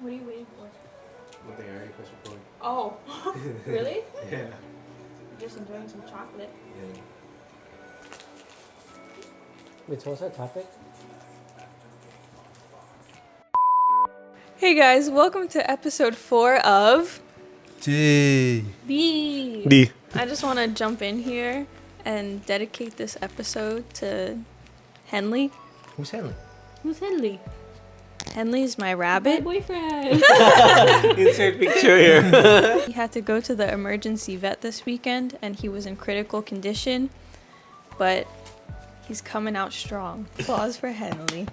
What are you waiting for? Nothing, I already pressed record. Oh, really? Yeah. Just enjoying some chocolate. Yeah. Wait, so what's our topic? Hey guys, welcome to episode 4 of TBD. I just want to jump in here and dedicate this episode to Henley. Who's Henley? Who's Henley? Henley's my My rabbit. boyfriend. Insert picture here. He had to go to the emergency vet this weekend and he was in critical condition, but he's coming out strong. Applause for Henley.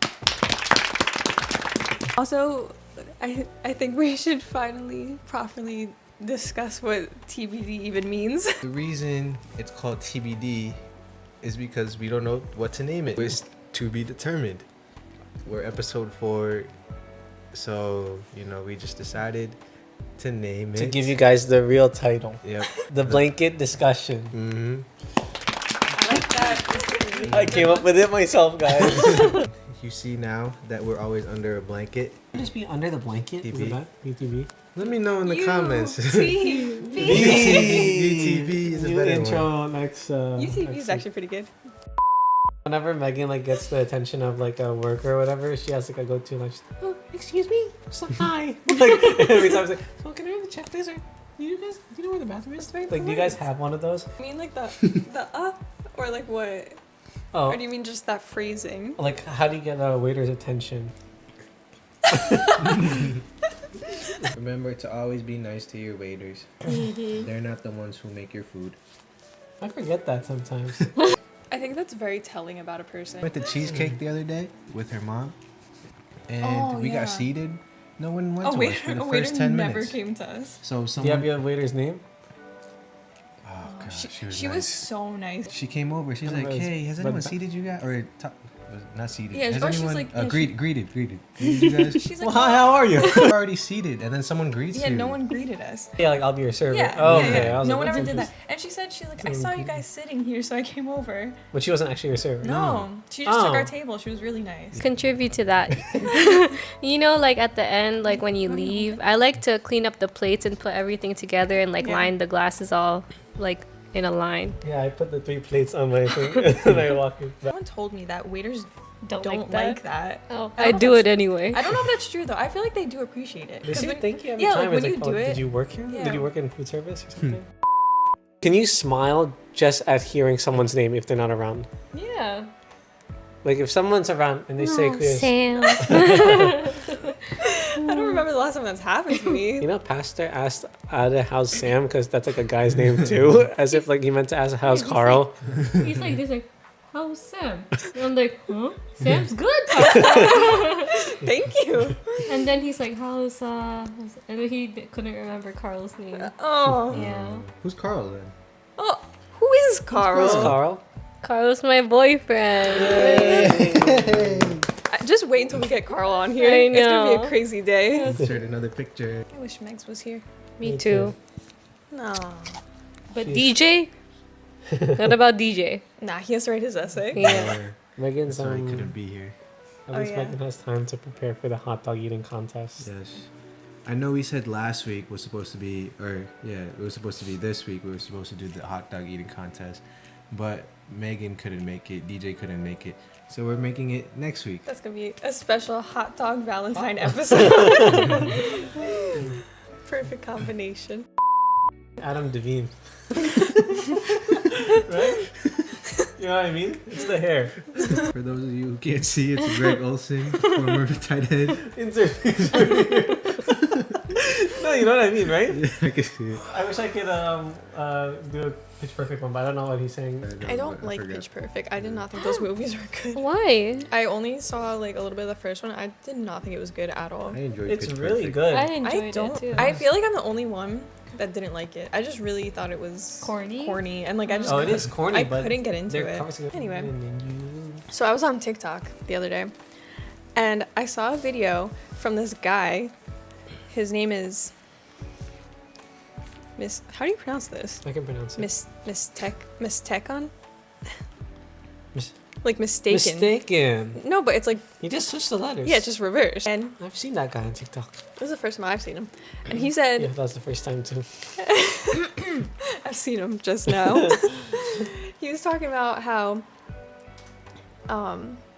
Also, I think we should finally properly discuss what TBD even means. The reason it's called TBD is because we don't know what to name it. It's to be determined. We're episode 4, so we just decided to name it. To give you guys the real title. Yep. The blanket discussion. Mm-hmm. I like that. I came up with it myself, guys. You see now that we're always under a blanket. Just be under the blanket. TB. Is it that? UTV. Let me know in the comments. UTV. UTV is a New better intro one. next. UTV next is actually pretty good. Whenever Megan gets the attention of a worker or whatever, she has to go to lunch. Oh, excuse me. So, hi. Every time I say, so can I have a check this? Or do you know where the bathroom is? Right? Do you guys have one of those? I mean like the or like what? Oh, Or do you mean just that phrasing? like how do you get a waiter's attention? Remember to always be nice to your waiters. They're not the ones who make your food. I forget that sometimes. I think that's very telling about a I person. went to Cheesecake the other day with her mom, and we yeah. got seated. No one went A to us for the waiter first 10 never minutes. came to us. So Do you someone... have your waiter's name? Oh, God, She was so nice. She came over. She's like, "Hey, has anyone seated you guys?" Or not seated. Yeah, has or she's anyone like- yeah, greeted you guys? She's like, Well, hi, how are you? We're already seated, and then someone greets yeah, you. no one greeted us. Yeah, I'll be your server. Yeah, Oh, yeah, okay. yeah. I was No like, one ever that's did that. interesting. And she said, I saw you guys sitting here, so I came over. But she wasn't actually your server. No, she just took Oh. our table. She was really nice. Contribute to that. Like at the end, like when you leave, I like to clean up the plates and put everything together and Yeah. line the glasses all like in a line. Yeah, I put the 3 plates on my thing and I walk in. Someone told me that waiters Don't don't like that. Oh, I I don't do know it anyway. I don't know if that's true though. I feel like they do appreciate it. They 'Cause say when- thank you every yeah, time. like, when It's you do it- did you work here? Yeah. Did you work in food service or something? Can you smile just at hearing someone's name if they're not around? Yeah. Like if someone's around and they say clear, Sam. I don't remember the last time that's happened to me. you know, Pastor asked Ada, how's Sam? Because that's like a guy's name too. As if like he meant to ask how's He's Carl. He's like, how's Sam? And I'm like, huh? Sam's good. Thank you. And then he's like, how's and then he couldn't remember Carl's name. Oh. Yeah. Who's Carl then? Oh, who is Carl? Who's Carl? Carl's my boyfriend. Just wait until we get Carl on here. I It's gonna be know. a crazy day. Insert another picture. I wish Megs was here. Me Me too. No. But She's- DJ? What about DJ? Nah, he has to write his essay. Yeah. Or, Megan's sorry, couldn't be here. At Oh, least yeah. Megan has time to prepare for the hot dog eating contest. Yes. I know we said last week was supposed to be, it was supposed to be this week. We were supposed to do the hot dog eating contest, but Megan couldn't make it. DJ couldn't make it, so we're making it next week. That's gonna be a special hot dog Valentine episode. Perfect combination. Adam DeVine. Right? You know what I mean? It's the hair. For those of you who can't see, it's Greg Olson, former tight end. Insert picture here. No, you know what I mean, right? Yeah, I can see it. I wish I could do a Pitch Perfect one, but I don't know what he's saying. I don't like forgot. Pitch Perfect. I did not think those movies were good. Why? I only saw like a little bit of the first one. I did not think it was good at all. I enjoyed It's Pitch really Perfect. good. I I enjoyed don't. it too. I feel like I'm the only one that didn't like it. I just really thought it was Corny? and like I just Oh, it is corny, I but couldn't get into their it. cars go- Anyway. and then you- So I was on TikTok the other day, and I saw a video from this guy. His name is Miss. How do you pronounce this? I can pronounce it. Miss Tekon. Like mistaken. Mistaken. No, but it's like, He just switched the letters. yeah, it's just reversed. And I've seen that guy on TikTok. this is the first time I've seen him. And he said, Yeah, that was the first time too. I've seen him just now. He was talking about how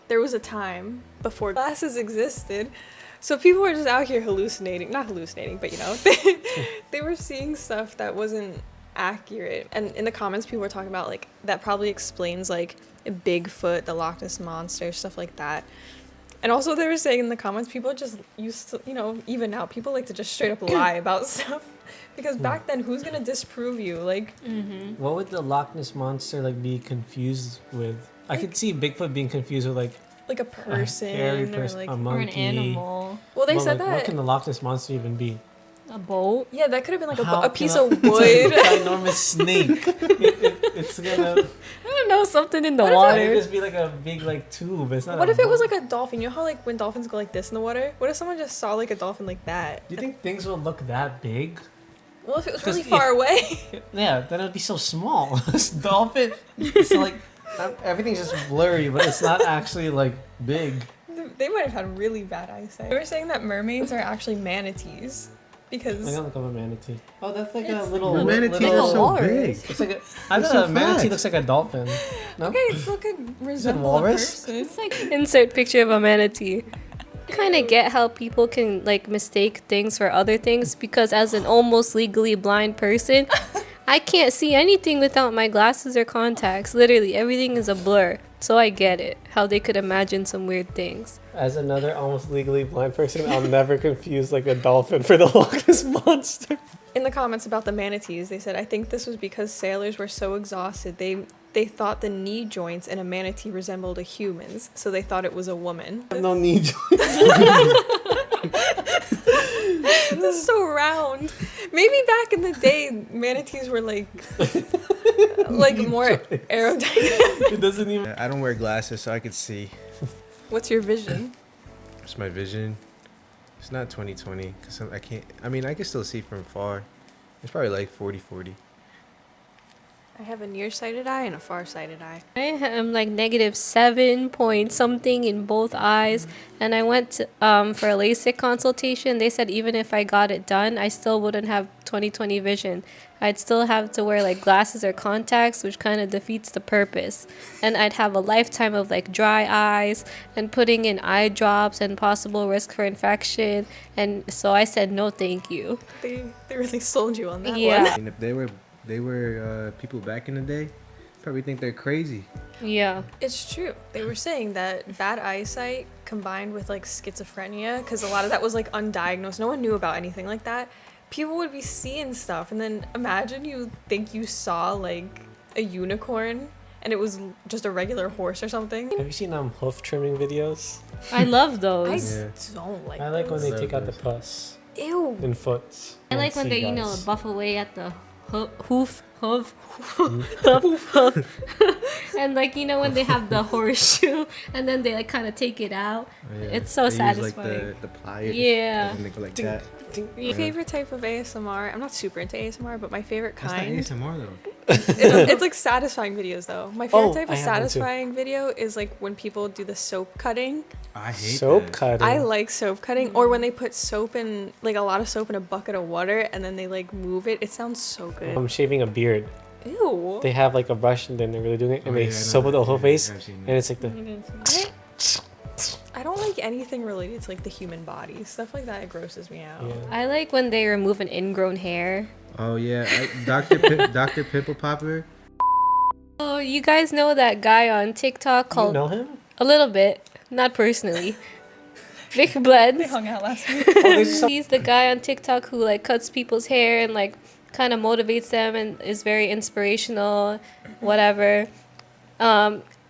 there was a time before glasses existed. So people were just out here hallucinating. Not hallucinating, but they were seeing stuff that wasn't accurate. And in the comments, people were talking about, like, that probably explains, like, Bigfoot, the Loch Ness Monster, stuff like that. And also they were saying in the comments, people just used to, even now, people like to just straight up lie about stuff. Because back then, who's going to disprove you? Like, What would the Loch Ness Monster like be confused with? I could see Bigfoot being confused with like a person, hairy or person, like, a Or monkey. an animal. well, they Well, said like, that. What can the Loch Ness Monster even be? A boat. Yeah, that could have been like How a can piece a- of It's like wood. an enormous snake. It's gonna. I don't know, something in the What if It water. would just be like a big like tube. It's not. What a if it was boat. like a dolphin? You know how like when dolphins go like this in the water? What if someone just saw like a dolphin like that? Do you think things will look that big? Well, if it was 'Cause really far away. Yeah, then it'd be so small. This dolphin. It's like everything's just blurry, but it's not actually like big. They might have had really bad eyesight. They were saying that mermaids are actually manatees I because gotta look up a manatee. Oh, that's like It's a little. The manatees Like are a so walrus. big. It's like I They're thought so a manatee fat. looks like a dolphin. No. okay, it still could resemble a walrus? person. It's like insert picture of a manatee. Kind of get how people can like mistake things for other things, because as an almost legally blind person, I can't see anything without my glasses or contacts. Literally everything is a blur. So I get it, how they could imagine some weird things. As another almost legally blind person, I'll never confuse like a dolphin for the Loch Ness Monster. In the comments about the manatees, they said, I think this was because sailors were so exhausted. They thought the knee joints in a manatee resembled a human's, so they thought it was a woman. No need. This is so round. Maybe back in the day, manatees were like more aerodynamic. It doesn't even. I don't wear glasses, so I could see. What's your vision? It's my vision. It's not 20/20 because I can't. I mean, I can still see from far. It's probably like 40/40. I have a nearsighted eye and a farsighted eye. I am like -7 point something in both eyes, and I went to, for a LASIK consultation. They said even if I got it done, I still wouldn't have 20/20 vision. I'd still have to wear like glasses or contacts, which kind of defeats the purpose. And I'd have a lifetime of like dry eyes and putting in eye drops and possible risk for infection. And so I said no, thank you. They really sold you on that Yeah. And if they were people back in the day, probably think they're crazy. Yeah. one. It's true. They were saying that bad eyesight combined with like schizophrenia, because a lot of that was like undiagnosed. No one knew about anything like that. People would be seeing stuff, and then imagine you think you saw like a unicorn and it was just a regular horse or something. Have you seen hoof trimming videos? I love I those. Yeah. don't like I like when those. they take out the Those. pus Ew. and foots. I like when See they, guys. buff away at the hoof. And like, when they have the horseshoe and then they like kind of take it out. Oh, yeah. It's so They satisfying. Use like the pliers. Yeah. And they go like that. My favorite type of ASMR, I'm not super into ASMR, but my favorite That's not kind, ASMR though. it's like satisfying videos though. My favorite Oh, type I of have one too. satisfying video is like when people do the soap cutting. I hate Soap that. cutting. I like soap cutting, or when they put soap in, like a lot of soap in a bucket of water and then they like move it. It sounds so good. I'm shaving a beard. Ew. They have like a brush and then they're really doing it, and Oh, they yeah, I know soap that. the whole Yeah, face, I've seen and that. it's like the. I don't like anything related to like the human body. Stuff like that, it grosses me out. Yeah. I like when they remove an ingrown hair. Oh yeah, Dr. Pimple Popper. Oh, you guys know that guy on TikTok You called know him? a little bit, not personally. Vic They Blends. hung out last week. He's the guy on TikTok who like cuts people's hair and like kind of motivates them and is very inspirational, whatever.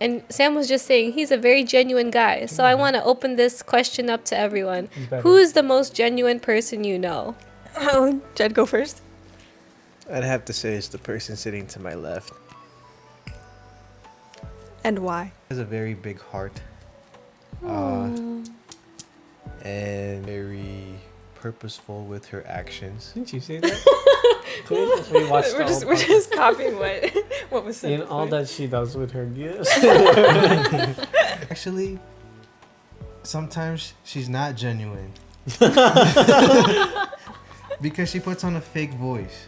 And Sam was just saying he's a very genuine guy. So I want to open this question up to everyone. He's better. Who is the most genuine person you know? Oh, Jed, go first. I'd have to say it's the person sitting to my left. And why? Has a very big heart. And very purposeful with her actions. Didn't you say that? We watched We're just copying what was said. in all before. that she does with her gifts. Actually, sometimes she's not genuine. Because she puts on a fake voice.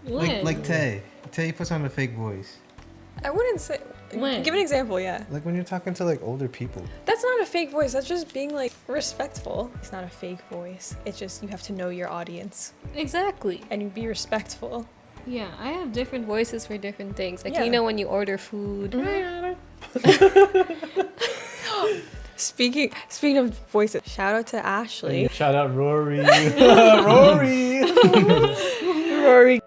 Like Tay. Tay puts on a fake voice. I wouldn't say. When? Give an example, yeah. Like when you're talking to like older people. That's not a fake voice. That's just being like respectful. It's not a fake voice. It's just you have to know your audience Exactly. and you be respectful. Yeah, I have different voices for different things. Like, Yeah. you know, when you order food. Speaking of voices, shout out to Ashley. Shout out Rory. Rory. Rory.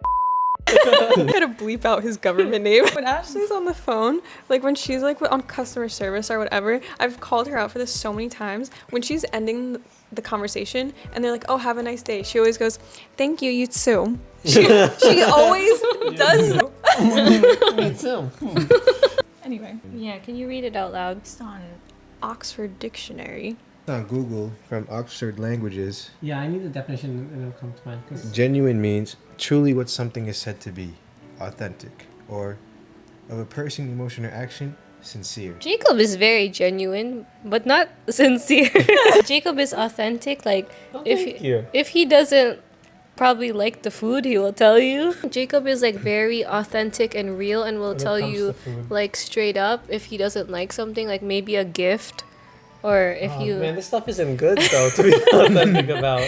I gotta bleep out his government name. When Ashley's on the phone, like when she's like on customer service or whatever, I've called her out for this so many times. When she's ending the conversation and they're like, "Oh, have a nice day," she always goes, "Thank you, you too." She always does that. Me too. Anyway, Yeah, can you read it out loud? it's on Oxford Dictionary. On Google from Oxford Languages, Yeah, I need the definition and it'll come to mind. Cause genuine means truly what something is said to be, authentic, or of a person, emotion, or action, sincere. Jacob is very genuine, but not sincere. Jacob is authentic. Like, thank you. if he doesn't probably like the food, he will tell you. Jacob is like very authentic and real and will When it tell comes you to food. like straight up if he doesn't like something, like maybe a gift, or if Oh, you man, this stuff isn't good though to be authentic about.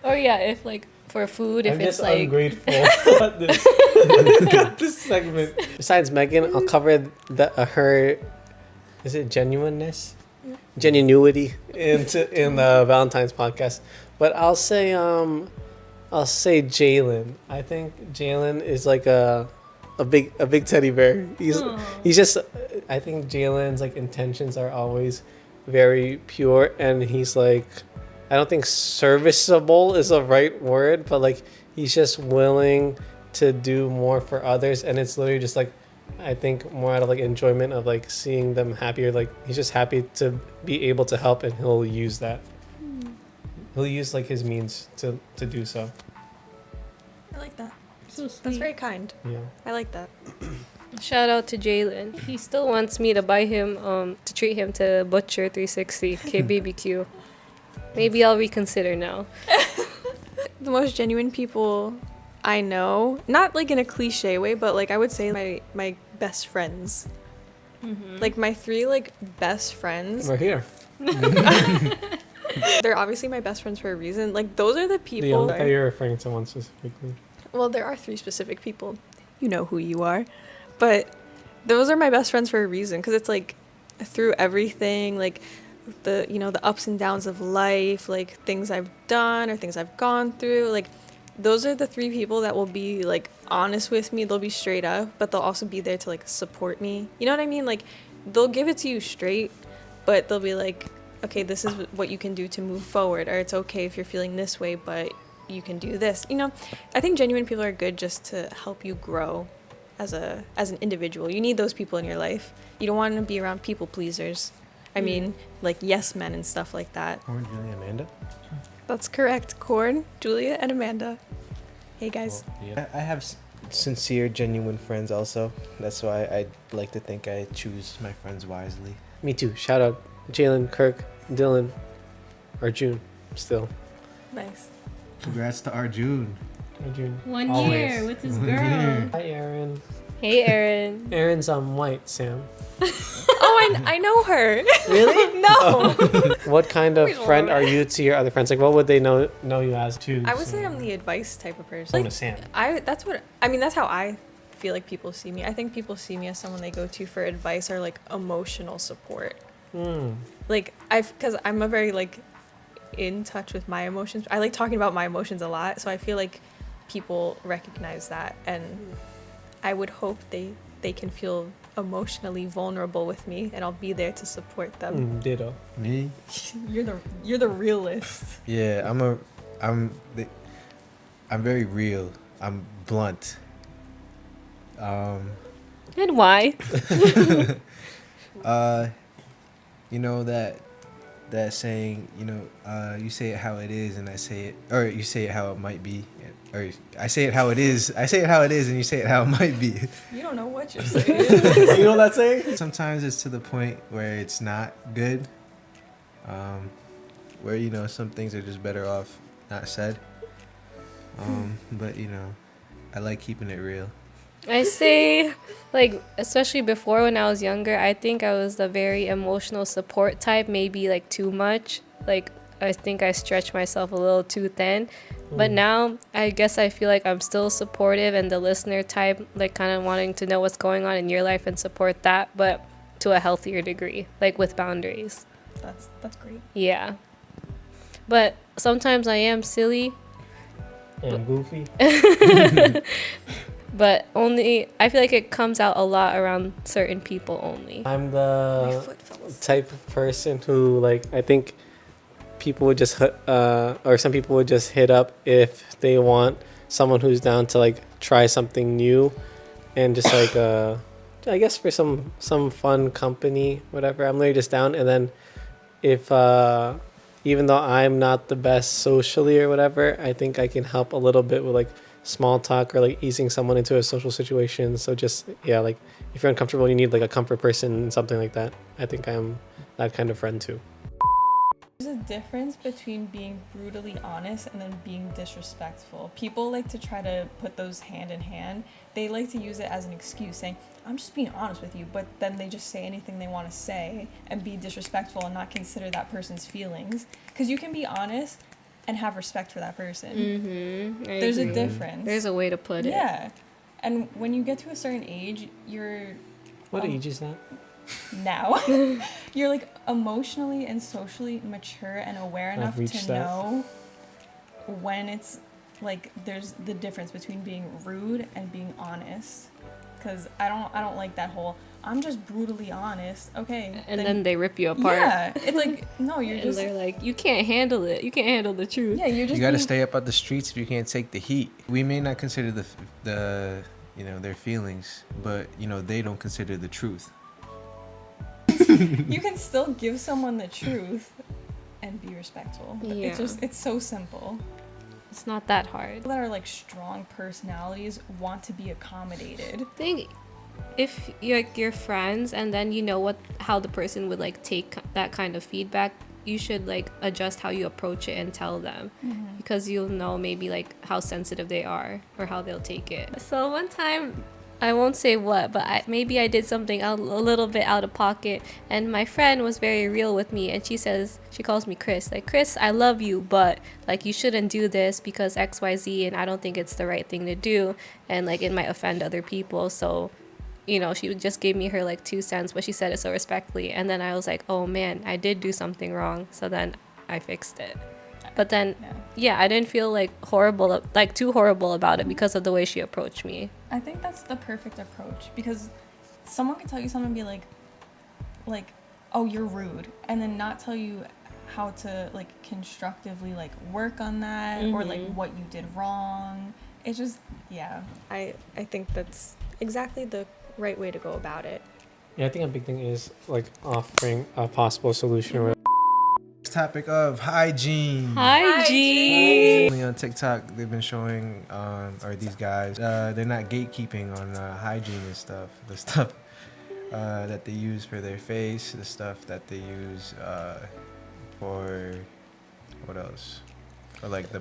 or yeah, if like for food, if I'm it's just like ungrateful at this, at this segment. Besides Megan, I'll cover her. Is it genuineness, genuinity in the Valentine's podcast? But I'll say Jalen. I think Jalen is like a big teddy bear. He's just. I think Jalen's like intentions are always very pure, and he's like, I don't think serviceable is the right word, but like he's just willing to do more for others, and it's literally just like, I think more out of like enjoyment of like seeing them happier. Like he's just happy to be able to help, and he'll use that. He'll use like his means to do so. I like that. so That's sweet. very kind. Yeah. I like that. Shout out to Jalen. He still wants me to buy him to treat him to Butcher 360 KBBQ. Maybe I'll reconsider now. The most genuine people I know, not like in a cliche way, but like I would say my best friends. Like my 3 like best friends. We're here. They're obviously my best friends for a reason. Like those are the The people. only that you're referring to one specifically. Well, there are 3 specific people. You know who you are. But those are my best friends for a reason, because it's like through everything, like the ups and downs of life, like things I've done or things I've gone through, like those are the 3 people that will be like honest with me. They'll be straight up, but they'll also be there to like support me. You know what I mean? Like they'll give it to you straight, but they'll be like, okay, this is what you can do to move forward, or it's okay if you're feeling this way, but you can do this. You know, I think genuine people are good just to help you grow as an individual. You need those people in your life. You don't want to be around people pleasers. I mean, like yes men and stuff like that. Or Julia, Amanda. That's correct. Corn, Julia, and Amanda. Hey guys. Well, yeah. I have sincere, genuine friends also. That's why I like to think I choose my friends wisely. Me too. Shout out Jalen, Kirk, Dylan, Arjun. Still. Nice. Congrats to Arjun. Arjun. 1 Always. year with his 1 girl. year. Hi, Aaron. Hey, Aaron. Aaron's white, Sam. Oh, I know her. Really? No. What kind of Wait, friend what? are you to your other friends? Like, what would they know you as to? I would say I'm the advice type of person. I'm Like, a Sam. that's how I feel like people see me. I think people see me as someone they go to for advice or like emotional support. Like because I'm a very like in touch with my emotions. I like talking about my emotions a lot, so I feel like people recognize that, and I would hope they can feel emotionally vulnerable with me, and I'll be there to support them. Ditto. Me? You're the realist. Yeah, I'm very real. I'm blunt. And why? You know that that saying, you know, you say it how it is, and I say it, or you say it how it might be, or I say it how it is. I say it how it is, and you say it how it might be. You don't know what you're saying. You know that saying? Sometimes it's to the point where it's not good, where, you know, some things are just better off not said. But, you know, I like keeping it real. I say, like, especially before when I was younger, I think I was the very emotional support type, maybe like too much. Like, I think I stretched myself a little too thin. But now, I guess I feel like I'm still supportive and the listener type, like kind of wanting to know what's going on in your life and support that, but to a healthier degree, like with boundaries. That's great. Yeah. But sometimes I am silly. And goofy. But only, I feel like it comes out a lot around certain people only. I'm My the foot fell asleep. type of person who, like, I think people would just or some people would just hit up if they want someone who's down to, like, try something new and just like I guess for some fun company, whatever. I'm literally just down. And then if even though I'm not the best socially or whatever, I think I can help a little bit with like small talk or like easing someone into a social situation. So just, yeah, like if you're uncomfortable and you need like a comfort person, something like that, I think I'm that kind of friend too. There's a difference between being brutally honest and then being disrespectful. People like to try to put those hand in hand. They like to use it as an excuse, saying, I'm just being honest with you, but then they just say anything they want to say and be disrespectful and not consider that person's feelings. Because you can be honest and have respect for that person. Mm-hmm. There's a difference. There's a way to put it. Yeah. And when you get to a certain age, you're... What age is that? Now you're like emotionally and socially mature and aware enough to know when it's like there's the difference between being rude and being honest, because I don't like that whole I'm just brutally honest, okay, And then they rip you apart. yeah, it's like no, you're And just they're like, you can't handle it, you can't handle the truth. yeah, you're just You got to being- stay up at the streets if you can't take the heat. We may not consider the you know, their feelings, but you know, they don't consider the truth. you can still give someone the truth and be respectful. Yeah. It's so simple. It's not that hard. People that are like strong personalities want to be accommodated. I think if you're friends and then you know how the person would like take that kind of feedback, you should like adjust how you approach it and tell them, because you'll know maybe like how sensitive they are or how they'll take it. So one time, I won't say what, but maybe I did something a little bit out of pocket, and my friend was very real with me, and she calls me Chris, like, Chris, I love you, but like you shouldn't do this because XYZ, and I don't think it's the right thing to do, and like it might offend other people. So, you know, she just gave me her like 2 cents, but she said it so respectfully, and then I was like, oh man, I did do something wrong. So then I fixed it. But then, yeah, I didn't feel like too horrible about it because of the way she approached me. I think that's the perfect approach, because someone could tell you something and be like, oh, you're rude, and then not tell you how to like constructively like work on that or like what you did wrong. It's just, yeah. I think that's exactly the right way to go about it. Yeah, I think a big thing is like offering a possible solution or whatever. Topic of hygiene. Hygiene. On TikTok, they've been showing, or these guys, they're not gatekeeping on hygiene and stuff. The stuff that they use for their face, the stuff that they use for what else? Or like the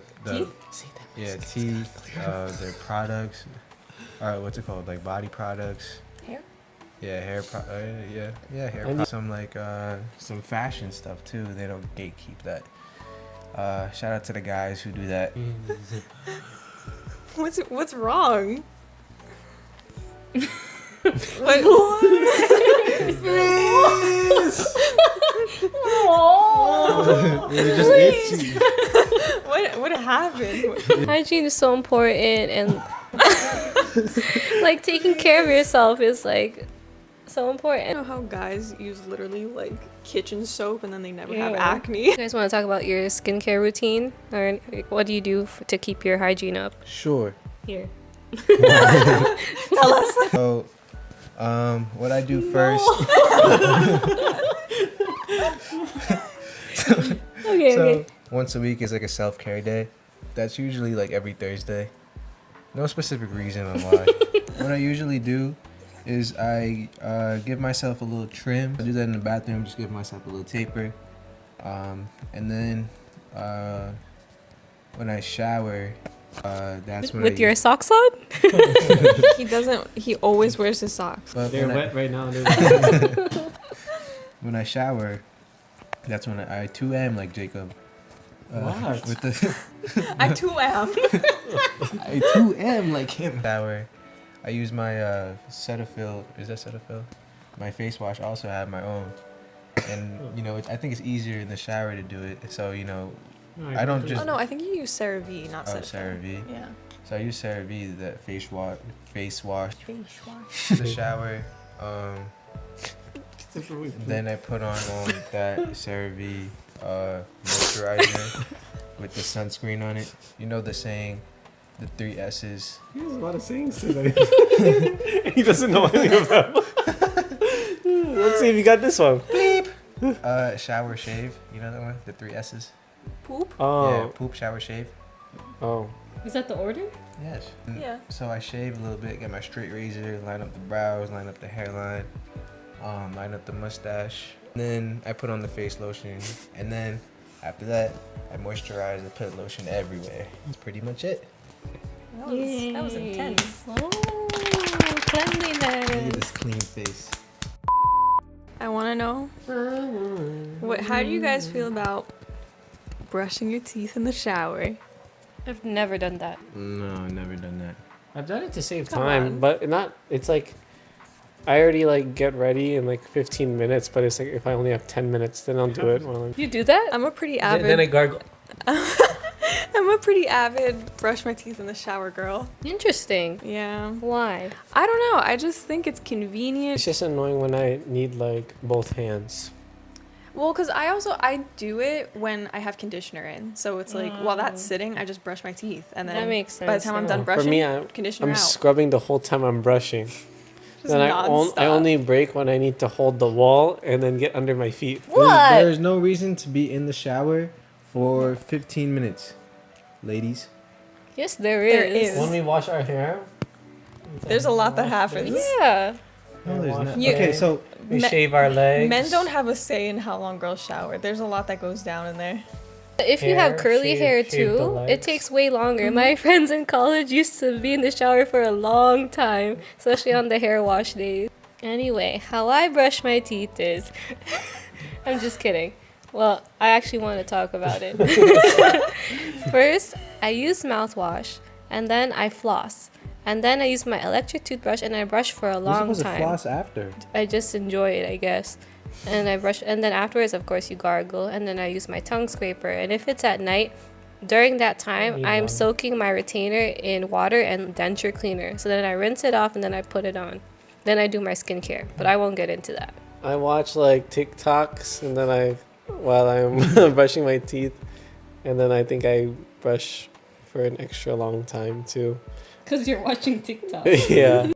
teeth, their products, or what's it called? Like body products. Hair? Yeah, hair hair products. Some like some fashion stuff too. They don't gatekeep that. Shout out to the guys who do that. What's wrong? What? You're just itchy. What happened? Hygiene is so important, and like taking care of yourself is like so important. You know how guys use literally like kitchen soap and then they never have Yeah. acne? You guys want to talk about your skincare routine, or what do you do to keep your hygiene up? Sure. Here. Tell us. So, what I do first. Okay, So okay. once a week is like a self-care day. That's usually like every Thursday. No specific reason on why. What I usually do is I give myself a little trim. I do that in the bathroom. Just give myself a little taper. And then when I shower, that's when With your socks on? He doesn't. He always wears his socks. But They're when wet right now. when I shower, that's when I 2am like Jacob. What? With the I too am. I 2am like him. Shower. I use my Cetaphil. Is that Cetaphil? My face wash. I also have my own. And you know, I think it's easier in the shower to do it. So you know, I don't just. Oh no, I think you use CeraVe, not Cetaphil. CeraVe. Yeah. So I use CeraVe, that face wash. Face wash. In the shower. Then I put on that CeraVe moisturizer with the sunscreen on it. You know the saying, the 3 S's. He has a lot of sayings today. He doesn't know any of them. Let's see if you got this one. Shower, shave. You know that one? The 3 S's. Poop. Oh. Yeah, poop, shower, shave. Oh. Is that the order? Yes. Yeah. So I shave a little bit, get my straight razor, line up the brows, line up the hairline, line up the mustache. And then I put on the face lotion. And then after that, I moisturize and put lotion everywhere. That's pretty much it. That was intense. Oh, Look at cleanliness. this clean face. I want to know how do you guys feel about brushing your teeth in the shower? I've never done that. No, never done that. I've done it to save Come time, on. but not. It's like I already like get ready in like 15 minutes, but it's like if I only have 10 minutes, then I'll do it. While I'm... You do that? I'm a pretty Then avid. I gargle. I'm a pretty avid brush my teeth in the shower girl. Interesting. Yeah. Why? I don't know. I just think it's convenient. It's just annoying when I need like both hands. Well, because I do it when I have conditioner in. So it's like while that's sitting, I just brush my teeth. And then That makes sense. by the time I'm yeah. done For brushing, me, conditioner I'm out. scrubbing the whole time I'm brushing. Just Then I nonstop. only break when I need to hold the wall and then get under my feet. What? There's no reason to be in the shower for 15 minutes, ladies. Yes, there There is. is. When we wash our hair, There's a lot that happens. Yeah. No, there's not. You- Okay, so we Me- shave our legs. Men don't have a say in how long girls shower. There's a lot that goes down in there. If you have Hair, curly shave- hair shave the too, legs. it takes way longer. My friends in college used to be in the shower for a long time, especially on the hair wash days. Anyway, how I brush my teeth is... I'm just kidding. Well, I actually want to talk about it. First, I use mouthwash, and then I floss. And then I use my electric toothbrush, and I brush for a you're long supposed to time. floss after. I just enjoy it, I guess. And I brush, and then afterwards, of course, you gargle, and then I use my tongue scraper. And if it's at night, during that time, Need I'm one. soaking my retainer in water and denture cleaner. So then I rinse it off, and then I put it on. Then I do my skincare, but I won't get into that. I watch like TikToks and then while I'm brushing my teeth, and then I think I brush for an extra long time too. Because you're watching TikTok. Yeah.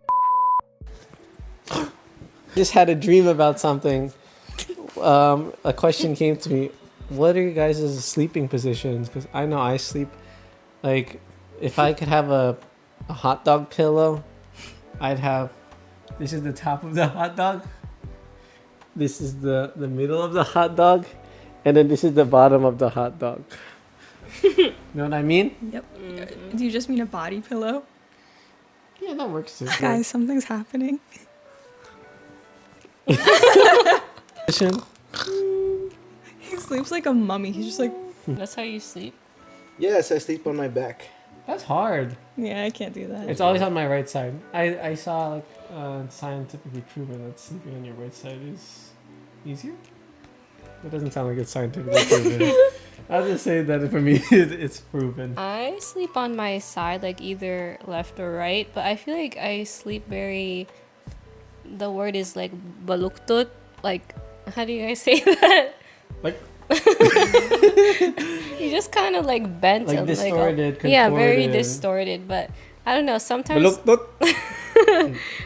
Just had a dream about something. A question came to me. What are you guys' sleeping positions? Because I know I sleep like if I could have a hot dog pillow, I'd have. This is the top of the hot dog. This is the middle of the hot dog, and then this is the bottom of the hot dog. You know what I mean? Yep. Do you just mean a body pillow? Yeah, that works too. Guys, something's happening. Position. He sleeps like a mummy. He's just like, That's how you sleep? Yes, I sleep on my back. That's hard. yeah, I can't do that. It's always on my right side. I saw like scientifically proven that sleeping on your right side is easier. That doesn't sound like it's scientifically proven. I'll just say that for me it's proven. I sleep on my side, like either left or right, but I feel like I sleep very. The word is like baluktot. Like, how do you guys say that? Like You just kind of like bent Like and distorted, yeah, very contorted. distorted. But I don't know. Sometimes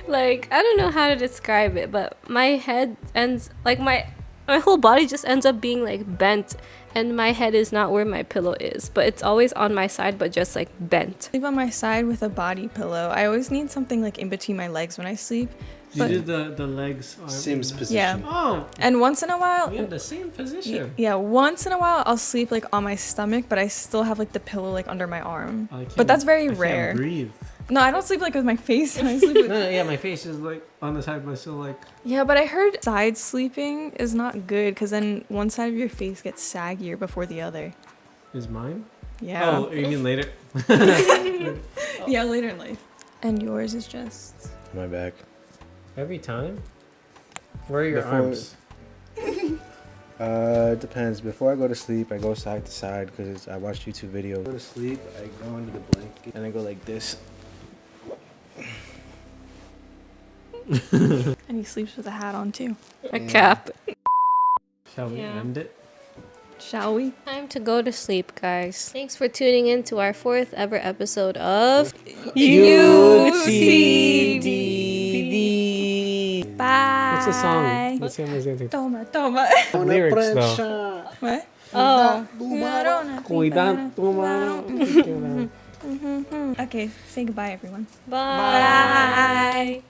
like I don't know how to describe it, but my head ends like my whole body just ends up being like bent, and my head is not where my pillow is, but it's always on my side, but just like bent. Sleep on my side with a body pillow. I always need something like in between my legs when I sleep. You did the legs. Same position. Yeah. Oh, And once in a while, we have the same position. yeah, once in a while I'll sleep like on my stomach, but I still have like the pillow like under my arm. I can't- But that's very I can't rare. breathe. No, I don't sleep like with my face. I sleep with... No, yeah, my face is like on the side, but still like. Yeah, but I heard side sleeping is not good because then one side of your face gets saggier before the other. Is mine? Yeah. Oh, you mean later? Yeah, later in life. And yours is just... My back. Every time. Where are your Before- arms? It depends. Before I go to sleep, I go side to side because I watch YouTube videos. Go to sleep, I go under the blanket and I go like this. And he sleeps with a hat on too. A cap. Shall we Yeah. end it? Shall we? Time to go to sleep, guys. Thanks for tuning in to our 4th ever episode of UTBD. Bye. What's the song? Let's see how many things. Toma, toma. Lyrics though. What? Oh. Cuidado, Okay, say goodbye, everyone. Bye.